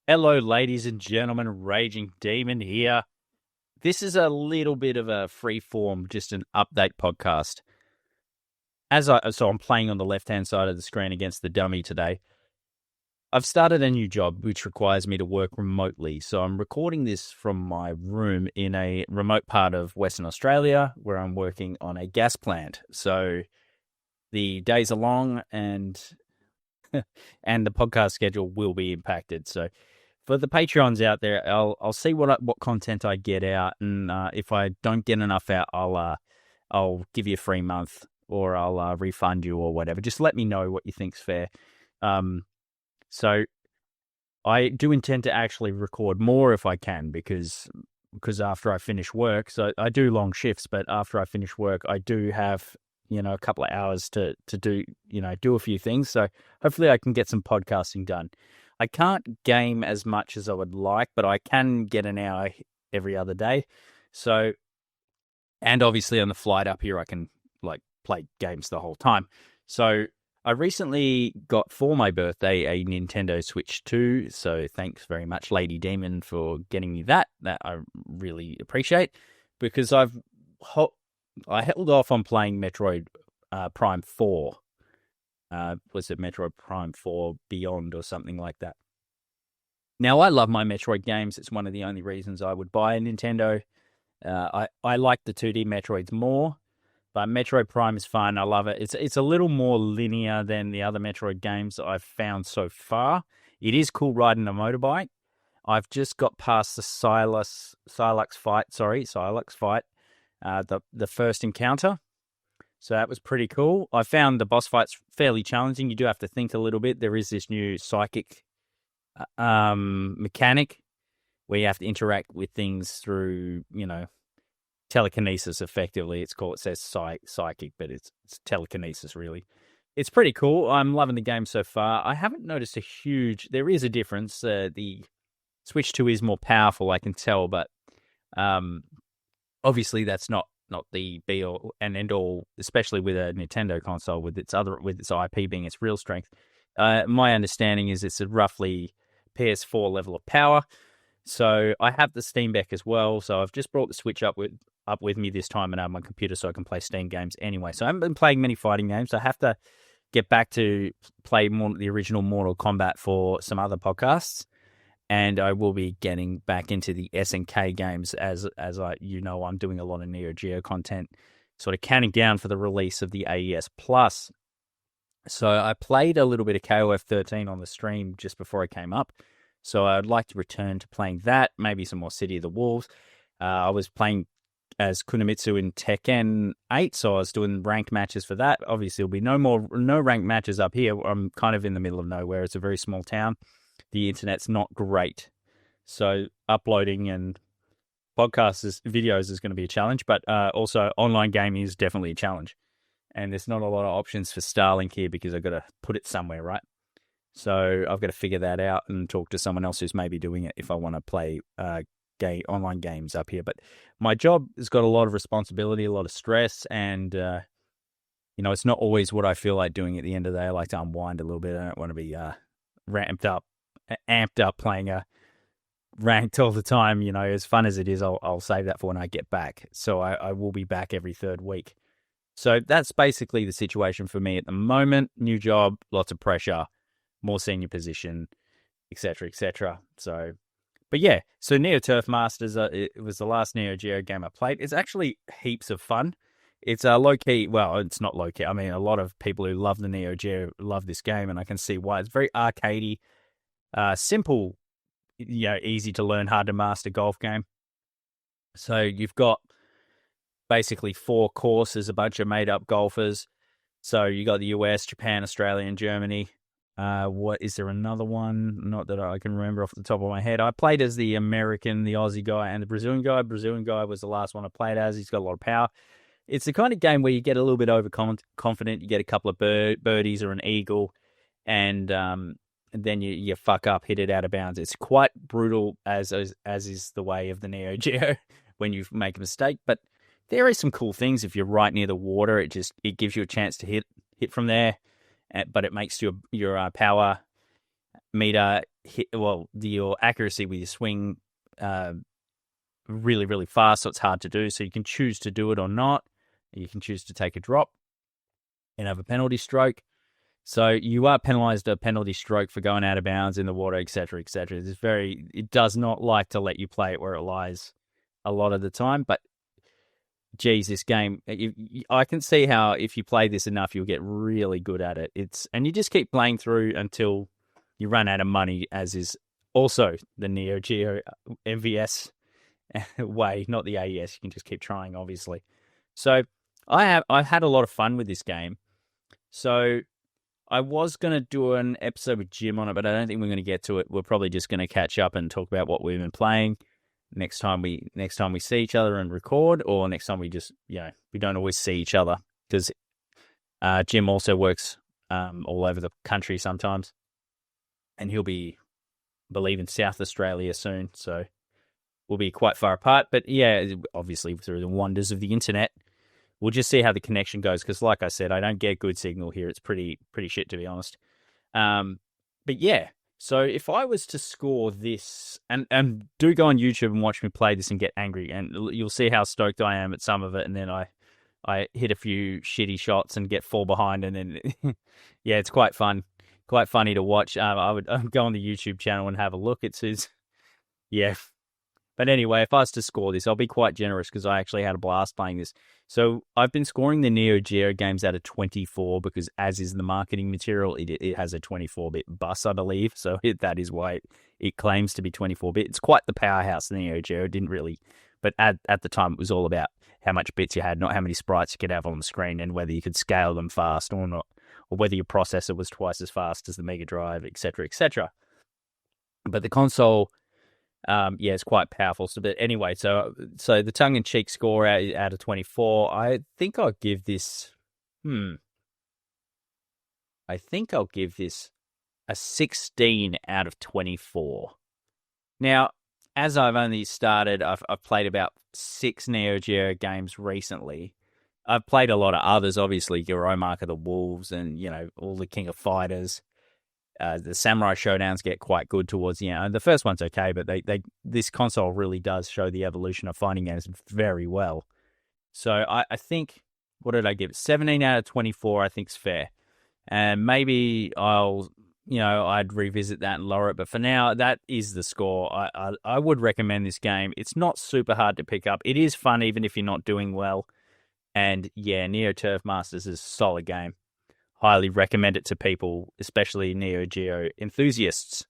Hello, ladies and gentlemen. Raging Demon here. This is a little bit of a free form, just an update podcast. So I'm playing on the left hand side of the screen against the dummy today. I've started a new job which requires me to work remotely. So I'm recording this from my room in a remote part of Western Australia where I'm working on a gas plant. So the days are long and and the podcast schedule will be impacted. So for the Patreons out there, I'll see what content I get out, and if I don't get enough out, I'll give you a free month, or I'll refund you, or whatever. Just let me know what you think's fair. So I do intend to actually record more if I can, because after I finish work, so I do long shifts, but after I finish work, I do have a couple of hours to do do a few things. So hopefully I can get some podcasting done. I can't game as much as I would like, but I can get an hour every other day. So, and obviously on the flight up here, I can play games the whole time. So I recently got for my birthday a Nintendo Switch 2. So thanks very much, Lady Demon, for getting me that. That I really appreciate, because I held off on playing Metroid Prime 4. Was it Metroid Prime 4 Beyond or something like that? Now, I love my Metroid games. It's one of the only reasons I would buy a Nintendo. I like the 2D Metroids more, but Metroid Prime is fun. I love it. It's a little more linear than the other Metroid games I've found so far. It is cool riding a motorbike. I've just got past the Silex fight. The first encounter. So that was pretty cool. I found the boss fights fairly challenging. You do have to think a little bit. There is this new psychic mechanic where you have to interact with things through, telekinesis. Effectively, it says psychic, but it's telekinesis really. It's pretty cool. I'm loving the game so far. I haven't noticed there is a difference. The Switch 2 is more powerful, I can tell, but obviously that's not the be all and end all, especially with a Nintendo console with its IP being its real strength. My understanding is it's a roughly PS4 level of power. So I have the Steam Deck as well. So I've just brought the Switch up with me this time and on my computer so I can play Steam games anyway. So I haven't been playing many fighting games. I have to get back to play more the original Mortal Kombat for some other podcasts. And I will be getting back into the SNK games as I'm doing a lot of Neo Geo content, sort of counting down for the release of the AES Plus. So I played a little bit of KOF 13 on the stream just before I came up. So I'd like to return to playing that, maybe some more City of the Wolves. I was playing as Kunimitsu in Tekken 8, so I was doing ranked matches for that. Obviously, there'll be no ranked matches up here. I'm kind of in the middle of nowhere. It's a very small town. The internet's not great. So uploading and videos is going to be a challenge, but also online gaming is definitely a challenge. And there's not a lot of options for Starlink here because I've got to put it somewhere, right? So I've got to figure that out and talk to someone else who's maybe doing it if I want to play online games up here. But my job has got a lot of responsibility, a lot of stress, and it's not always what I feel like doing at the end of the day. I like to unwind a little bit. I don't want to be amped up playing a ranked all the time. As fun as it is, I'll save that for when I get back. So I will be back every third week. So that's basically the situation for me at the moment. New job, lots of pressure, more senior position, etc., etc. So, but yeah, so Neo Turf Masters, it was the last Neo Geo game I played. It's actually heaps of fun. It's low key. Well, it's not low key. I mean, a lot of people who love the Neo Geo love this game, and I can see why. It's very arcadey, simple, easy to learn, hard to master golf game. So you've got basically 4 courses, a bunch of made-up golfers. So you got the US, Japan, Australia, and Germany. What is there another one? Not that I can remember off the top of my head. I played as the American, the Aussie guy, and the Brazilian guy. Brazilian guy was the last one I played as. He's got a lot of power. It's the kind of game where you get a little bit overconfident. You get a couple of birdies or an eagle, and then you fuck up, hit it out of bounds. It's quite brutal, as is the way of the Neo Geo when you make a mistake. But there is some cool things if you're right near the water. It gives you a chance to hit from there, but it makes your power meter hit, your accuracy with your swing really, really fast, so it's hard to do. So you can choose to do it or not. You can choose to take a drop and have a penalty stroke. So you are penalised a penalty stroke for going out of bounds in the water, etc., etc. It does not like to let you play it where it lies a lot of the time. But geez, this game, I can see how if you play this enough, you'll get really good at it. And you just keep playing through until you run out of money, as is also the Neo Geo MVS way, not the AES. You can just keep trying, obviously. So I've had a lot of fun with this game. So I was going to do an episode with Jim on it, but I don't think we're going to get to it. We're probably just going to catch up and talk about what we've been playing next time we see each other and record, or next time we just, we don't always see each other because Jim also works all over the country sometimes, and he'll be, I believe, in South Australia soon, so we'll be quite far apart. But yeah, obviously through the wonders of the internet, we'll just see how the connection goes, because like I said, I don't get good signal here. It's pretty shit, to be honest. But yeah, so if I was to score this, and do go on YouTube and watch me play this and get angry, and you'll see how stoked I am at some of it, and then I hit a few shitty shots and get fall behind, and then, yeah, it's quite fun. Quite funny to watch. I would go on the YouTube channel and have a look. Yeah. But anyway, if I was to score this, I'll be quite generous because I actually had a blast playing this. So I've been scoring the Neo Geo games out of 24 because, as is the marketing material, it has a 24-bit bus, I believe. So that is why it claims to be 24-bit. It's quite the powerhouse, the Neo Geo. It didn't really, but at the time, it was all about how much bits you had, not how many sprites you could have on the screen, and whether you could scale them fast or not, or whether your processor was twice as fast as the Mega Drive, etc., etc. But the console, it's quite powerful. So, but anyway, so the tongue-in-cheek score out of 24, I think I'll give this. I think I'll give this a 16 out of 24. Now, as I've only started, I've played about 6 Neo Geo games recently. I've played a lot of others, obviously, Gero Mark of the Wolves and, all the King of Fighters. The Samurai Showdowns get quite good towards the end. The first one's okay, but this console really does show the evolution of fighting games very well. So I think, what did I give it? 17 out of 24, I think is fair. And maybe I'd revisit that and lower it. But for now, that is the score. I would recommend this game. It's not super hard to pick up. It is fun even if you're not doing well. And yeah, Neo Turf Masters is a solid game. Highly recommend it to people, especially Neo Geo enthusiasts.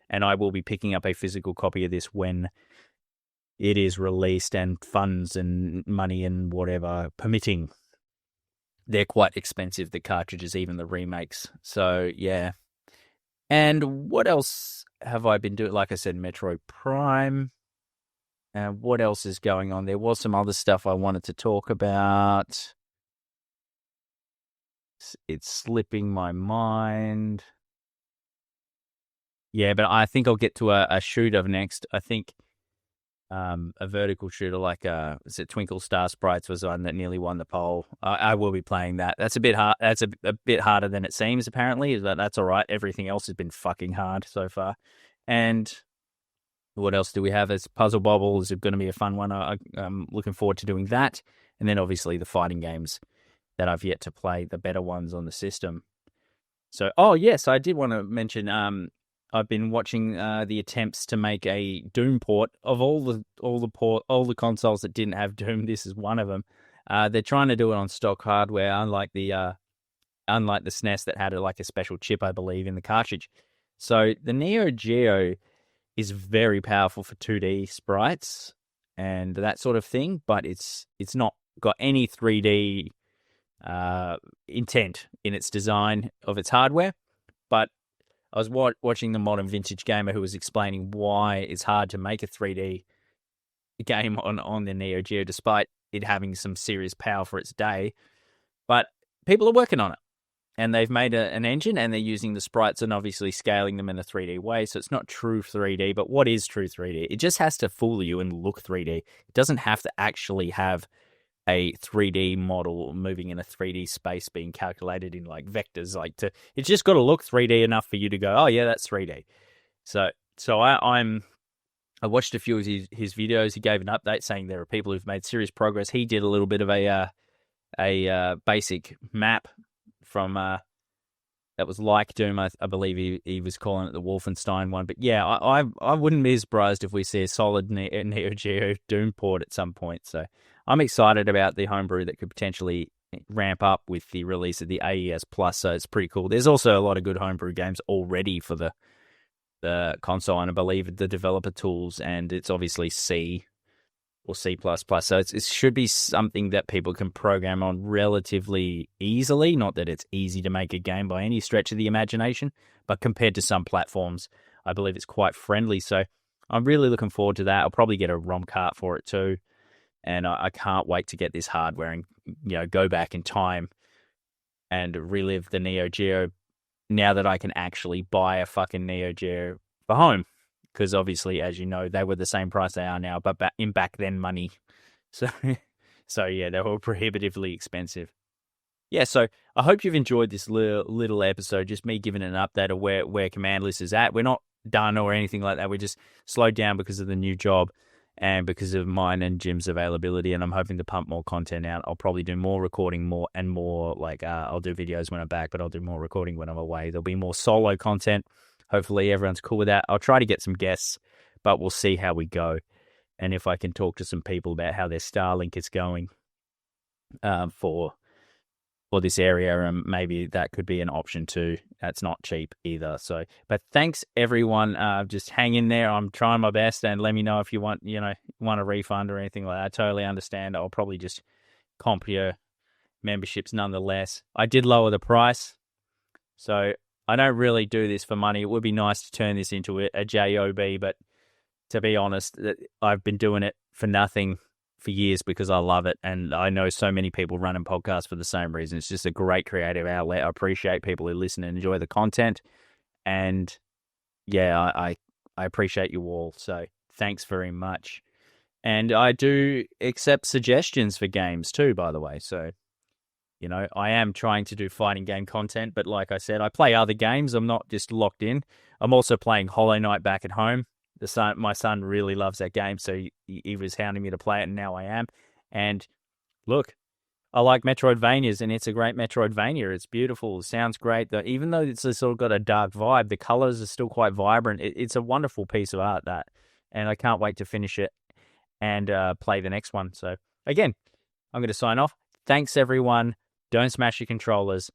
And I will be picking up a physical copy of this when it is released and funds and money and whatever permitting. They're quite expensive, the cartridges, even the remakes. So, yeah. And what else have I been doing? Like I said, Metroid Prime. What else is going on? There was some other stuff I wanted to talk about. It's slipping my mind. Yeah, but I think I'll get to a shooter next. I think a vertical shooter like is it Twinkle Star Sprites was one that nearly won the poll. I will be playing that. That's a bit hard. That's a bit harder than it seems, apparently. But that's all right. Everything else has been fucking hard so far. And what else do we have? As Puzzle Bobble is going to be a fun one. I'm looking forward to doing that. And then obviously the fighting games that I've yet to play, the better ones on the system. So, yes, I did want to mention. I've been watching the attempts to make a Doom port of all the consoles that didn't have Doom. This is one of them. They're trying to do it on stock hardware, unlike the SNES that had a special chip, I believe, in the cartridge. So the Neo Geo is very powerful for 2D sprites and that sort of thing, but it's not got any 3D intent in its design of its hardware. But I was watching the Modern Vintage Gamer who was explaining why it's hard to make a 3D game on the Neo Geo, despite it having some serious power for its day. But people are working on it. And they've made an engine, and they're using the sprites and obviously scaling them in a 3D way. So it's not true 3D, but what is true 3D? It just has to fool you and look 3D. It doesn't have to actually have a 3D model moving in a 3D space being calculated in like vectors. It's just got to look 3D enough for you to go, oh yeah, that's 3D. So I watched a few of his videos. He gave an update saying there are people who've made serious progress. He did a little bit of a basic map from that was like Doom. I believe he was calling it the Wolfenstein one. But yeah, I wouldn't be surprised if we see a solid Neo Geo Doom port at some point. So I'm excited about the homebrew that could potentially ramp up with the release of the AES Plus. So it's pretty cool. There's also a lot of good homebrew games already for the console, and I believe the developer tools, and it's obviously C or C++. So it should be something that people can program on relatively easily. Not that it's easy to make a game by any stretch of the imagination, but compared to some platforms, I believe it's quite friendly. So I'm really looking forward to that. I'll probably get a ROM cart for it too. And I can't wait to get this hardware and, go back in time and relive the Neo Geo now that I can actually buy a fucking Neo Geo for home. Because obviously, as you know, they were the same price they are now, but back then money. So, yeah, they were prohibitively expensive. Yeah, so I hope you've enjoyed this little episode, just me giving an update of where Command List is at. We're not done or anything like that. We just slowed down because of the new job and because of mine and Jim's availability, and I'm hoping to pump more content out. I'll probably do more recording, more, I'll do videos when I'm back, but I'll do more recording when I'm away. There'll be more solo content. Hopefully everyone's cool with that. I'll try to get some guests, but we'll see how we go. And if I can talk to some people about how their Starlink is going for this area, and maybe that could be an option too. That's not cheap either. So, but thanks everyone. Just hang in there. I'm trying my best, and let me know if you want a refund or anything like that. I totally understand. I'll probably just comp your memberships nonetheless. I did lower the price, so I don't really do this for money. It would be nice to turn this into a job, but to be honest, I've been doing it for nothing for years because I love it, and I know so many people running podcasts for the same reason. It's just a great creative outlet. I appreciate people who listen and enjoy the content, and yeah, I appreciate you all. So thanks very much, and I do accept suggestions for games too, by the way. So I am trying to do fighting game content, but like I said, I play other games. I'm not just locked in. I'm also playing Hollow Knight back at home. My son really loves that game, so he was hounding me to play it, and now I am. And look, I like Metroidvanias, and it's a great Metroidvania. It's beautiful. It sounds great. Even though it's sort of got a dark vibe, the colors are still quite vibrant. It's a wonderful piece of art, that. And I can't wait to finish it and play the next one. So, again, I'm going to sign off. Thanks, everyone. Don't smash your controllers.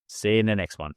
See you in the next one.